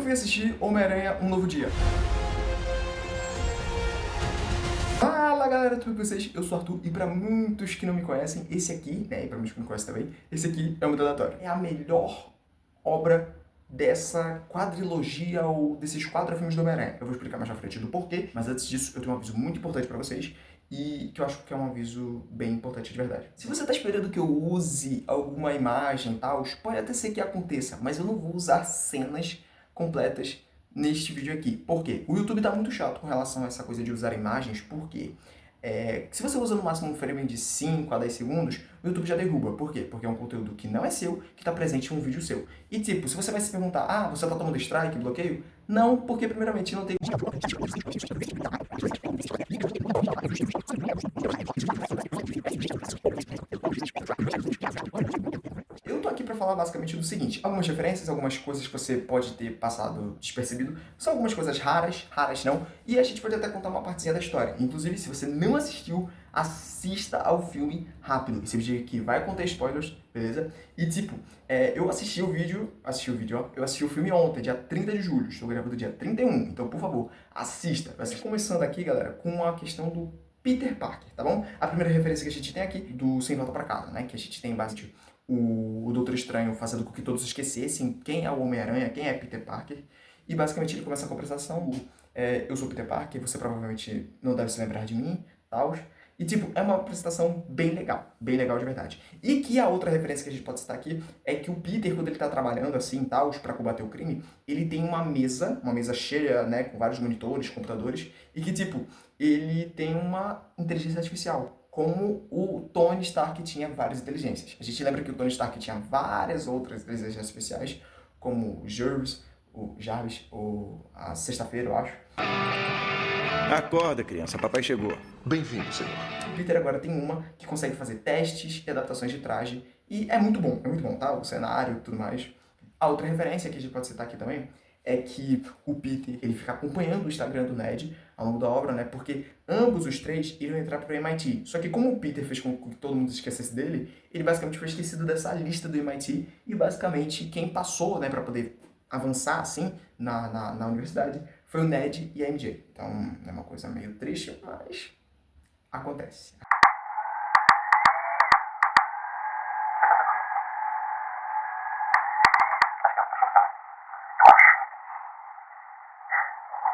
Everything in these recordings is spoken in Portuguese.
fui assistir Homem-Aranha Um Novo Dia. Fala galera, tudo bem com vocês? Eu sou o Arthur e pra muitos que não me conhecem, esse aqui, né, e pra muitos que me conhecem também, esse aqui é o Muito Aleatório. É a melhor obra dessa quadrilogia ou desses 4 filmes do Homem-Aranha. Eu vou explicar mais na frente do porquê, mas antes disso eu tenho um aviso muito importante pra vocês e que eu acho que é um aviso bem importante de verdade. Se você tá esperando que eu use alguma imagem e tal, pode até ser que aconteça, mas eu não vou usar cenas completas neste vídeo aqui. Por quê? O YouTube tá muito chato com relação a essa coisa de usar imagens, porque se você usa no máximo um frame de 5 a 10 segundos, o YouTube já derruba. Por quê? Porque é um conteúdo que não é seu, que está presente em um vídeo seu. E tipo, se você vai se perguntar, você tá tomando strike, bloqueio? Não, porque primeiramente não tem... Eu tô aqui pra falar basicamente do seguinte, algumas referências, algumas coisas que você pode ter passado despercebido, são algumas coisas raras não, e a gente pode até contar uma partezinha da história. Inclusive, se você não assistiu, assista ao filme rápido. Esse vídeo aqui vai conter spoilers, beleza? E tipo, eu assisti o filme ontem, dia 30 de julho, estou gravando dia 31, então por favor, assista. Vai ser começando aqui, galera, com a questão do Peter Parker, tá bom? A primeira referência que a gente tem aqui, do Sem Volta Pra Casa, né, que a gente tem basicamente o Doutor Estranho fazendo com que todos esquecessem quem é o Homem-Aranha, quem é Peter Parker, e basicamente ele começa a conversação, eu sou Peter Parker, você provavelmente não deve se lembrar de mim, tal. E tipo, é uma apresentação bem legal de verdade. E que a outra referência que a gente pode citar aqui é que o Peter, quando ele tá trabalhando assim, tal, pra combater o crime, ele tem uma mesa cheia, né, com vários monitores, computadores, e que tipo, ele tem uma inteligência artificial, como o Tony Stark tinha várias inteligências. A gente lembra que o Tony Stark tinha várias outras inteligências artificiais, como o Jarvis, ou a Sexta-feira, eu acho. Acorda, criança, papai chegou. Bem-vindo, senhor. O Peter agora tem uma que consegue fazer testes e adaptações de traje, e é muito bom, tá? O cenário e tudo mais. A outra referência que a gente pode citar aqui também é que o Peter, ele fica acompanhando o Instagram do Ned ao longo da obra, né? Porque ambos os três iriam entrar para o MIT. Só que como o Peter fez com que todo mundo esquecesse dele, ele basicamente foi esquecido dessa lista do MIT e basicamente quem passou, né, para poder avançar assim na universidade foi o Ned e a MJ. Então é uma coisa meio triste, mas acontece.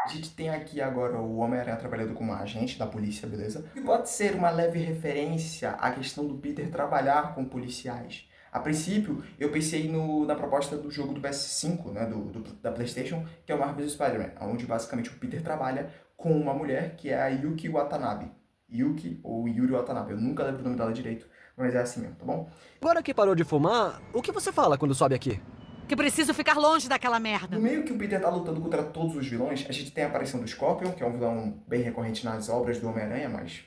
A gente tem aqui agora o Homem-Aranha trabalhando como agente da polícia, beleza? E pode ser uma leve referência à questão do Peter trabalhar com policiais. A princípio, eu pensei na proposta do jogo do PS5, né, da PlayStation, que é o Marvel's Spider-Man, onde basicamente o Peter trabalha com uma mulher que é a Yuki Watanabe. Yuki ou Yuri Watanabe, eu nunca lembro o nome dela direito, mas é assim mesmo, tá bom? Agora que parou de fumar, o que você fala quando sobe aqui? Que preciso ficar longe daquela merda. No meio que o Peter tá lutando contra todos os vilões, a gente tem a aparição do Scorpion, que é um vilão bem recorrente nas obras do Homem-Aranha, mas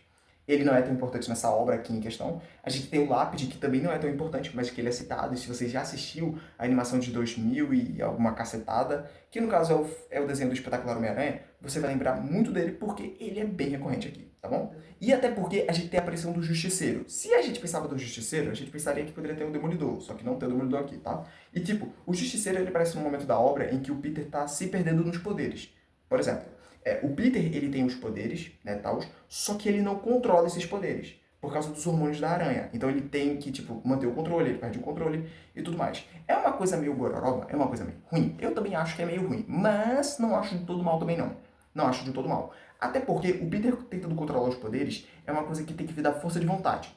ele não é tão importante nessa obra aqui em questão. A gente tem o Lápide, que também não é tão importante, mas que ele é citado. E se você já assistiu a animação de 2000 e alguma cacetada, que no caso é o desenho do Espetacular Homem-Aranha, você vai lembrar muito dele porque ele é bem recorrente aqui, tá bom? E até porque a gente tem a aparição do Justiceiro. Se a gente pensava do Justiceiro, a gente pensaria que poderia ter um Demolidor, só que não tem o Demolidor aqui, tá? E tipo, o Justiceiro ele aparece num momento da obra em que o Peter tá se perdendo nos poderes. Por exemplo, o Peter, ele tem os poderes, né, tal, só que ele não controla esses poderes, por causa dos hormônios da aranha. Então ele tem que, tipo, manter o controle, ele perde o controle e tudo mais. É uma coisa meio gororoba, é uma coisa meio ruim. Eu também acho que é meio ruim, mas não acho de todo mal também não. Não acho de todo mal. Até porque o Peter tentando controlar os poderes é uma coisa que tem que vir da força de vontade,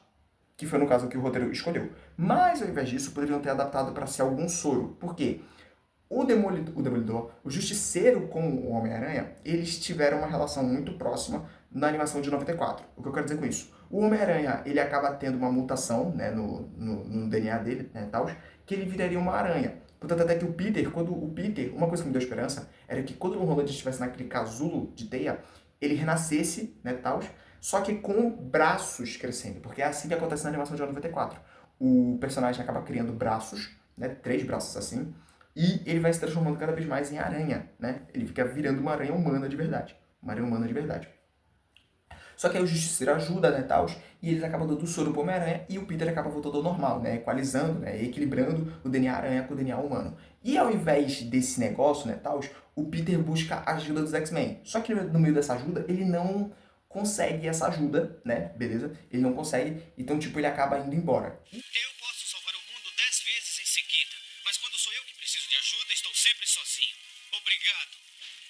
que foi no caso que o roteiro escolheu. Mas ao invés disso, poderiam ter adaptado para ser algum soro. Por quê? O Demolidor, o Justiceiro com o Homem-Aranha, eles tiveram uma relação muito próxima na animação de 94. O que eu quero dizer com isso? O Homem-Aranha, ele acaba tendo uma mutação, né, no DNA dele, né, tal, que ele viraria uma aranha. Portanto, até que uma coisa que me deu esperança, era que quando o Holland estivesse naquele casulo de teia, ele renascesse, né, tal, só que com braços crescendo, porque é assim que acontece na animação de 94. O personagem acaba criando braços, né, 3 braços assim, e ele vai se transformando cada vez mais em aranha, né? Ele fica virando uma aranha humana de verdade. Uma aranha humana de verdade. Só que aí o Justiceiro ajuda, né, tal, e eles acabam dando soro pro Homem-Aranha e o Peter acaba voltando ao normal, né, equalizando, né, equilibrando o DNA aranha com o DNA humano. E ao invés desse negócio, né, tal, o Peter busca a ajuda dos X-Men. Só que no meio dessa ajuda, ele não consegue essa ajuda, né, beleza? Ele não consegue, então, tipo, ele acaba indo embora. Eu posso salvar o mundo 10 vezes em seguida, mas quando sou eu que preciso de ajuda, estou sempre sozinho. Obrigado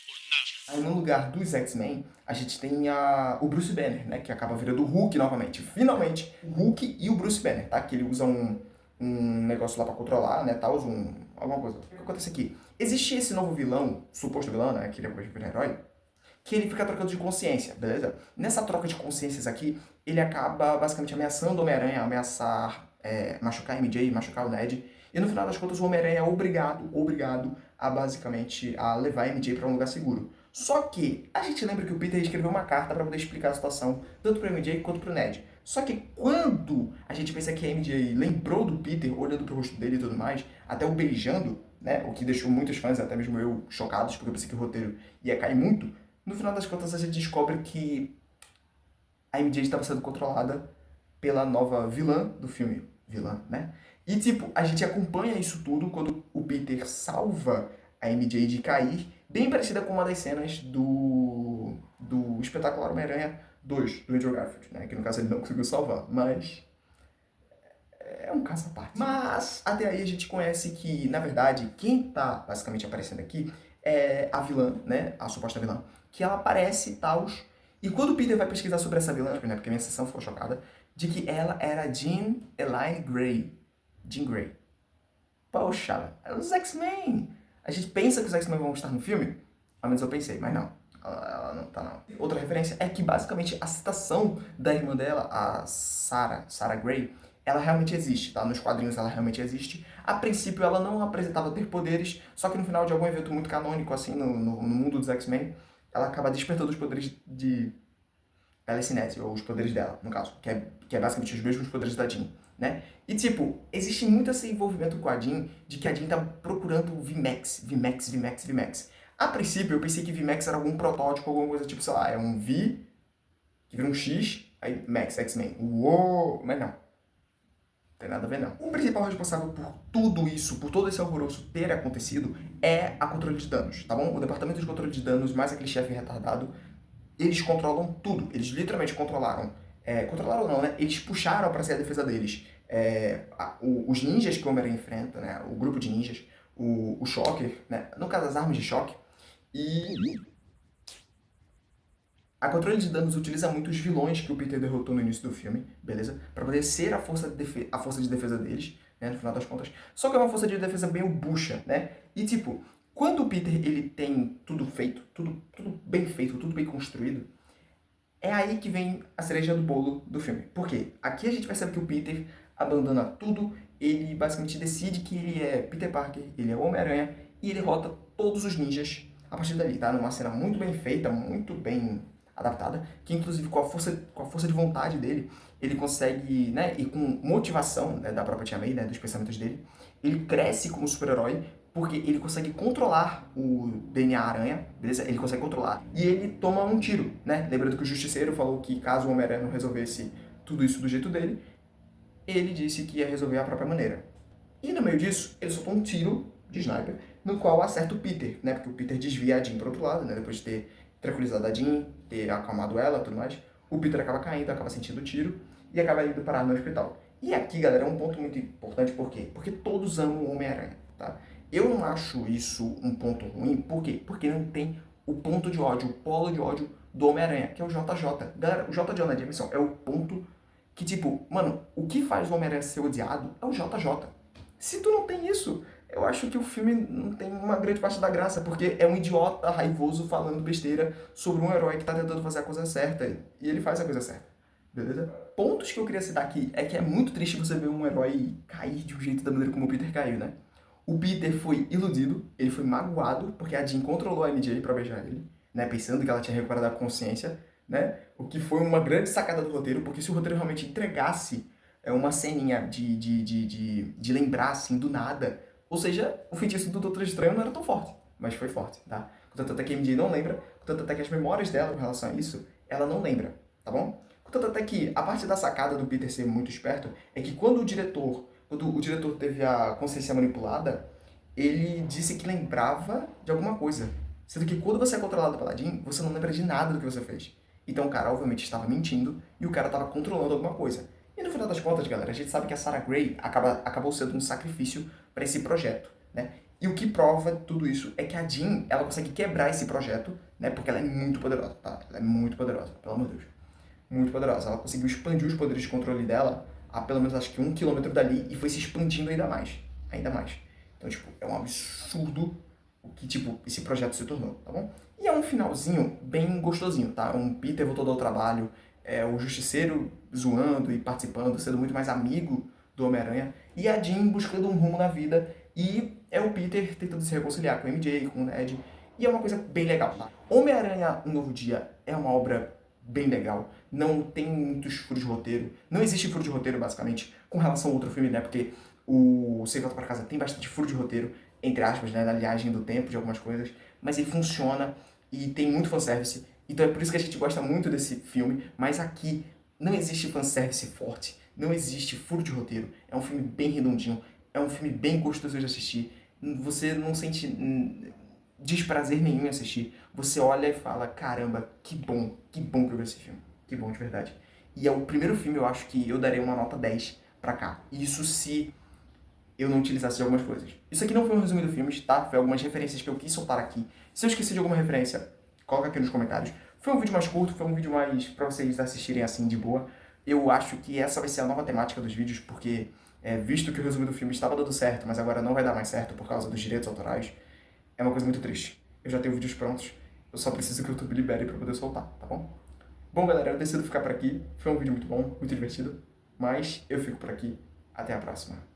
por nada. Aí no lugar dos X-Men, a gente tem o Bruce Banner, né, que acaba virando o Hulk novamente. Finalmente, o Hulk e o Bruce Banner, tá? Que ele usa um negócio lá pra controlar, né, tal, alguma coisa. O que acontece aqui? Existe esse novo vilão, suposto vilão, né, que ele é um herói, que ele fica trocando de consciência, beleza? Nessa troca de consciências aqui, ele acaba basicamente ameaçando o Homem-Aranha, machucar a MJ, machucar o Ned, e no final das contas o Homem-Aranha é obrigado a basicamente a levar a MJ para um lugar seguro. Só que a gente lembra que o Peter escreveu uma carta para poder explicar a situação, tanto para a MJ quanto para o Ned. Só que quando a gente pensa que a MJ lembrou do Peter, olhando pro rosto dele e tudo mais, até o beijando, né, o que deixou muitos fãs, até mesmo eu, chocados, porque eu pensei que o roteiro ia cair muito, no final das contas a gente descobre que a MJ estava sendo controlada pela nova vilã do filme. Vilã, né? E tipo, a gente acompanha isso tudo quando o Peter salva a MJ de cair, bem parecida com uma das cenas do Espetacular Homem-Aranha 2, do Andrew Garfield, né? Que no caso ele não conseguiu salvar, mas é um caso à parte. Mas até aí a gente conhece que, na verdade, quem tá basicamente aparecendo aqui é a vilã, né? A suposta vilã. Que ela aparece e tal. E quando o Peter vai pesquisar sobre essa vilã, né? Porque a minha sessão ficou chocada, de que ela era Jean Elaine Grey. Jean Grey. Poxa, é os X-Men. A gente pensa que os X-Men vão estar no filme? Ao menos eu pensei, mas não. Ela não tá, não. Outra referência é que, basicamente, a citação da irmã dela, a Sarah Grey, ela realmente existe, tá? Nos quadrinhos ela realmente existe. A princípio ela não apresentava ter poderes, só que no final de algum evento muito canônico, assim, no mundo dos X-Men, ela acaba despertando os poderes de telecinese, ou os poderes dela, no caso, que é basicamente os mesmos poderes da Jean, né? E tipo, existe muito esse envolvimento com a Jean, de que a Jean tá procurando o VMAX. A princípio eu pensei que VMAX era algum protótipo, alguma coisa tipo, sei lá, é um V, que vira um X, aí Max, X-Men. Uou! Mas não. Tem nada a ver, não. O principal responsável por tudo isso, por todo esse alvoroço ter acontecido, é a controle de danos, tá bom? O departamento de controle de danos, mais aquele chefe retardado, eles controlam tudo. Eles literalmente controlaram. Controlaram não, né? Eles puxaram pra ser a defesa deles. Os ninjas que o Homem-Aranha enfrenta, né? O grupo de ninjas, o Shocker, né? No caso, as armas de choque. E a controle de danos utiliza muito os vilões que o Peter derrotou no início do filme, beleza? Pra poder ser a força de defesa deles, né, no final das contas. Só que é uma força de defesa bem bucha, né? E tipo, quando o Peter ele tem tudo feito, tudo bem feito, tudo bem construído, é aí que vem a cereja do bolo do filme. Por quê? Aqui a gente percebe que o Peter abandona tudo, ele basicamente decide que ele é Peter Parker, ele é o Homem-Aranha, e ele derrota todos os ninjas a partir dali, tá? Numa cena muito bem feita, muito bem adaptada, que inclusive com a força de vontade dele, ele consegue, né, e com motivação, né, da própria Tia May, né, dos pensamentos dele, ele cresce como super-herói, porque ele consegue controlar o DNA aranha, beleza? Ele consegue controlar. E ele toma um tiro, né? Lembrando que o Justiceiro falou que caso o Homem-Aranha não resolvesse tudo isso do jeito dele, ele disse que ia resolver a própria maneira. E no meio disso, ele soltou um tiro de sniper, no qual acerta o Peter, né? Porque o Peter desvia a Jean para outro lado, né? Depois de ter tranquilizado a Jean, ter acalmado ela e tudo mais, o Peter acaba caindo, acaba sentindo o tiro e acaba indo parar no hospital. E aqui, galera, é um ponto muito importante, por quê? Porque todos amam o Homem-Aranha, tá? Eu não acho isso um ponto ruim, por quê? Porque não tem o ponto de ódio, o polo de ódio do Homem-Aranha, que é o JJ. Galera, o J. Jonah Jameson é o ponto que, tipo, mano, o que faz o Homem-Aranha ser odiado é o JJ. Se tu não tem isso, eu acho que o filme não tem uma grande parte da graça, porque é um idiota raivoso falando besteira sobre um herói que tá tentando fazer a coisa certa, e ele faz a coisa certa, beleza? Pontos que eu queria citar aqui é que é muito triste você ver um herói cair de um jeito da maneira como o Peter caiu, né? O Peter foi iludido, ele foi magoado, porque a Jean controlou a MJ pra beijar ele, né? Pensando que ela tinha recuperado a consciência, né? O que foi uma grande sacada do roteiro, porque se o roteiro realmente entregasse uma ceninha de lembrar, assim, do nada, ou seja, o feitiço do Doutor Estranho não era tão forte, mas foi forte, tá? Contanto até que a MJ não lembra, contanto até que as memórias dela com relação a isso, ela não lembra. tá bom? Contanto até que a parte da sacada do Peter ser muito esperto é que quando o diretor teve a consciência manipulada, ele disse que lembrava de alguma coisa. Sendo que quando você é controlado pela Jean, você não lembra de nada do que você fez. Então o cara obviamente estava mentindo e o cara estava controlando alguma coisa. E no final das contas, galera, a gente sabe que a Sarah Gray acabou sendo um sacrifício para esse projeto, né? E o que prova tudo isso é que a Jean, ela consegue quebrar esse projeto, né? Porque ela é muito poderosa, tá? Ela é muito poderosa, pelo amor de Deus. Muito poderosa. Ela conseguiu expandir os poderes de controle dela a pelo menos acho que 1 quilômetro dali e foi se expandindo ainda mais. Ainda mais. Então, tipo, é um absurdo o que, tipo, esse projeto se tornou, tá bom? E é um finalzinho bem gostosinho, tá? Um Peter voltou ao trabalho, o Justiceiro zoando e participando, sendo muito mais amigo do Homem-Aranha, e a Jean buscando um rumo na vida, e é o Peter tentando se reconciliar com o MJ, com o Ned, e é uma coisa bem legal, tá? Homem-Aranha Um Novo Dia é uma obra bem legal, não tem muitos furos de roteiro, não existe furo de roteiro, basicamente, com relação ao outro filme, né? Porque o Sem Volta Pra Casa tem bastante furo de roteiro, entre aspas, né, da linhagem do tempo, de algumas coisas, mas ele funciona e tem muito fanservice, então é por isso que a gente gosta muito desse filme, mas aqui não existe fanservice forte, não existe furo de roteiro, é um filme bem redondinho, é um filme bem gostoso de assistir, você não sente desprazer nenhum em assistir, você olha e fala, caramba, que bom que eu vi esse filme, que bom de verdade. E é o primeiro filme, eu acho que eu darei uma nota 10 pra cá, isso se eu não utilizasse de algumas coisas. Isso aqui não foi um resumo do filme, tá? Foi algumas referências que eu quis soltar aqui. Se eu esqueci de alguma referência, coloca aqui nos comentários. Foi um vídeo mais curto, foi um vídeo mais pra vocês assistirem assim de boa. Eu acho que essa vai ser a nova temática dos vídeos, porque visto que o resumo do filme estava dando certo, mas agora não vai dar mais certo por causa dos direitos autorais, é uma coisa muito triste. Eu já tenho vídeos prontos, eu só preciso que o YouTube libere pra poder soltar, tá bom? Bom, galera, eu decido ficar por aqui. Foi um vídeo muito bom, muito divertido, mas eu fico por aqui. Até a próxima.